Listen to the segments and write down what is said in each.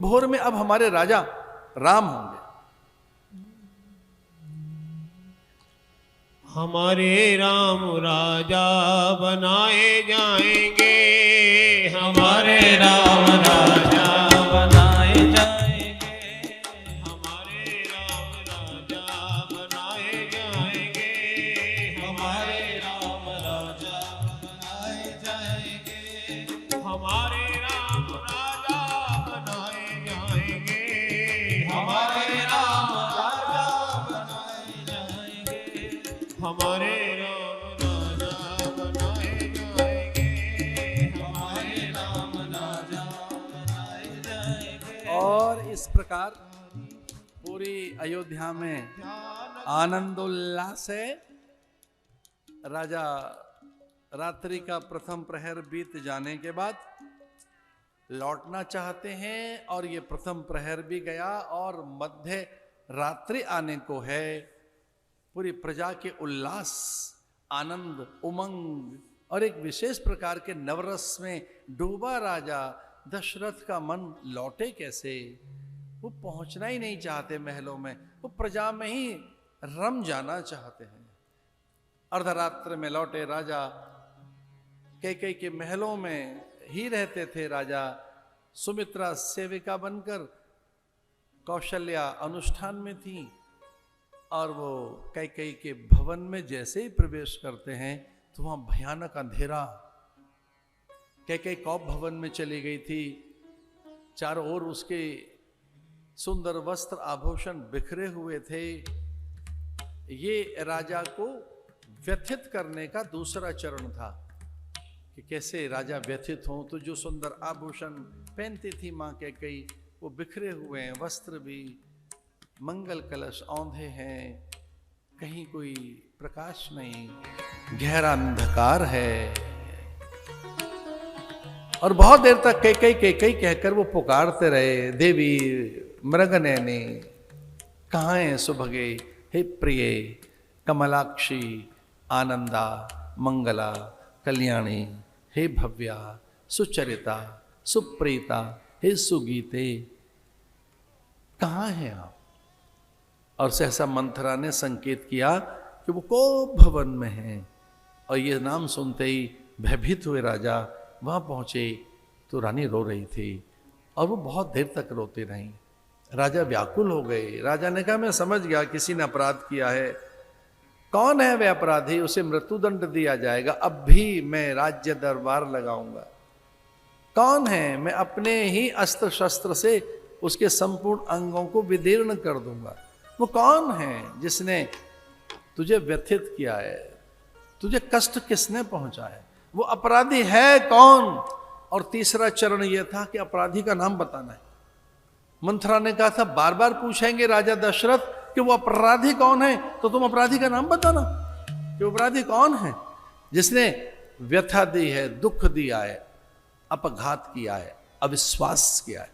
भोर में अब हमारे राजा राम होंगे। हमारे राम राजा बनाए जाएंगे, हमारे राम राजा बनाए जाएंगे, हमारे राम राजा बनाए जाएंगे, हमारे राम राजा बनाए जाएंगे, हमारे राम राजा बनाए जाएंगे, हमारे राम राजा बनाए जाएंगे, हमारे राम राजा बनाए जाएंगे, हमारे राम राजा बनाए जाएंगे। और इस प्रकार पूरी अयोध्या में आनंदोल्लास है। राजा रात्रि का प्रथम प्रहर बीत जाने के बाद लौटना चाहते हैं और ये प्रथम प्रहर भी गया और मध्य रात्रि आने को है। पूरी प्रजा के उल्लास, आनंद, उमंग और एक विशेष प्रकार के नवरस में डूबा राजा दशरथ का मन लौटे कैसे। वो पहुंचना ही नहीं चाहते महलों में, वो प्रजा में ही रम जाना चाहते हैं। अर्धरात्र में लौटे राजा कैकेयी के महलों में ही रहते थे। राजा सुमित्रा सेविका बनकर कौशल्या अनुष्ठान में थी और वो कैकेयी के भवन में जैसे ही प्रवेश करते हैं तो वहां भयानक अंधेरा। कैकेयी कौप भवन में चली गई थी, चारों ओर उसके सुंदर वस्त्र आभूषण बिखरे हुए थे। ये राजा को व्यथित करने का दूसरा चरण था कि कैसे राजा व्यथित हों। तो जो सुंदर आभूषण पहनती थी मां कैकेयी वो बिखरे हुए हैं, वस्त्र भी, मंगल कलश औंधे हैं, कहीं कोई प्रकाश नहीं, गहरा अंधकार है। और बहुत देर तक कैकेयी कैकेयी कहकर वो पुकारते रहे, देवी मृगनयनी, कहाँ हैं सुभगे, हे प्रिय, कमलाक्षी, आनंदा, मंगला, कल्याणी, हे भव्या, सुचरिता, सुप्रीता, हे सुगीते, कहाँ हैं आप। और सहसा मंथरा ने संकेत किया कि वो कोप भवन में हैं। और ये नाम सुनते ही भयभीत हुए राजा वहां पहुंचे तो रानी रो रही थी और वो बहुत देर तक रोती रही। राजा व्याकुल हो गए। राजा ने कहा मैं समझ गया किसी ने अपराध किया है। कौन है वह अपराधी, उसे मृत्युदंड दिया जाएगा। अब भी मैं राज्य दरबार लगाऊंगा। कौन है, मैं अपने ही अस्त्र शस्त्र से उसके संपूर्ण अंगों को विदीर्ण कर दूंगा। वो कौन है जिसने तुझे व्यथित किया है, तुझे कष्ट किसने पहुंचाया, वो अपराधी है कौन। और तीसरा चरण यह था कि अपराधी का नाम बताना है। मंथरा ने कहा था बार बार पूछेंगे राजा दशरथ कि वो अपराधी कौन है, तो तुम अपराधी का नाम बताना कि अपराधी कौन है जिसने व्यथा दी है, दुख दिया है, अपघात किया है, अविश्वास किया है,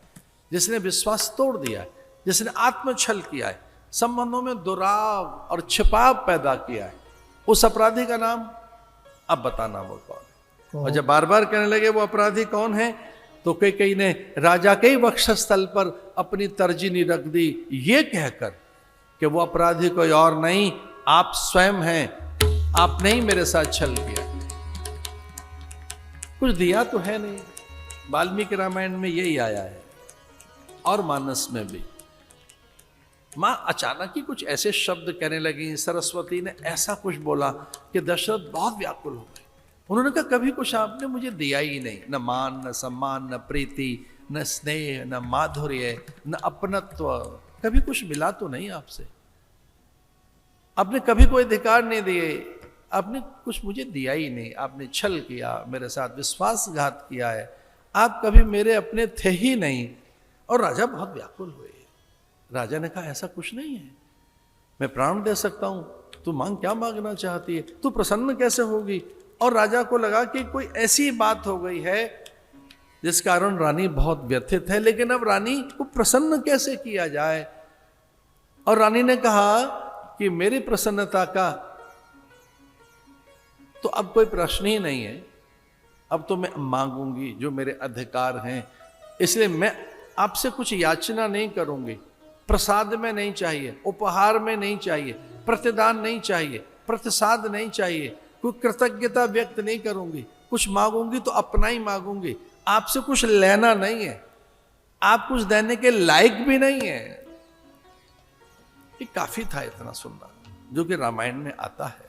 जिसने विश्वास तोड़ दिया है, जिसने आत्मछल किया है, संबंधों में दुराव और छिपाव पैदा किया है। उस अपराधी का नाम अब बताना वो कौन है। और जब बार बार कहने लगे वो अपराधी कौन है तो कैकेयी ने राजा के ही वक्षस्थल पर अपनी तर्जनी रख दी, ये कहकर कि वो अपराधी कोई और नहीं, आप स्वयं हैं। आपने ही मेरे साथ छल किया। कुछ दिया तो है नहीं। वाल्मीकि रामायण में यही आया है और मानस में भी। मां अचानक ही कुछ ऐसे शब्द कहने लगी, सरस्वती ने ऐसा कुछ बोला कि दशरथ बहुत व्याकुल हो गए। उन्होंने कहा कभी कुछ आपने मुझे दिया ही नहीं, न मान, न सम्मान, न प्रीति, न स्नेह, न माधुर्य, न अपनत्व, कभी कुछ मिला तो नहीं आपसे। आपने कभी कोई अधिकार नहीं दिए, आपने कुछ मुझे दिया ही नहीं। आपने छल किया, मेरे साथ विश्वासघात किया है, आप कभी मेरे अपने थे ही नहीं। और राजा बहुत व्याकुल हुए। राजा ने कहा ऐसा कुछ नहीं है, मैं प्राण दे सकता हूं, तू मांग, क्या मांगना चाहती है, तू प्रसन्न कैसे होगी। और राजा को लगा कि कोई ऐसी बात हो गई है जिस कारण रानी बहुत व्यथित है, लेकिन अब रानी को प्रसन्न कैसे किया जाए। और रानी ने कहा कि मेरी प्रसन्नता का तो अब कोई प्रश्न ही नहीं है, अब तो मैं मांगूंगी जो मेरे अधिकार हैं। इसलिए मैं आपसे कुछ याचना नहीं करूंगी, प्रसाद में नहीं चाहिए, उपहार में नहीं चाहिए, प्रतिदान नहीं चाहिए, प्रतिसाद नहीं चाहिए, कोई कृतज्ञता व्यक्त नहीं करूंगी, कुछ मांगूंगी तो अपना ही मांगूंगी, आपसे कुछ लेना नहीं है, आप कुछ देने के लायक भी नहीं है। ये काफी था इतना सुनना, जो कि रामायण में आता है।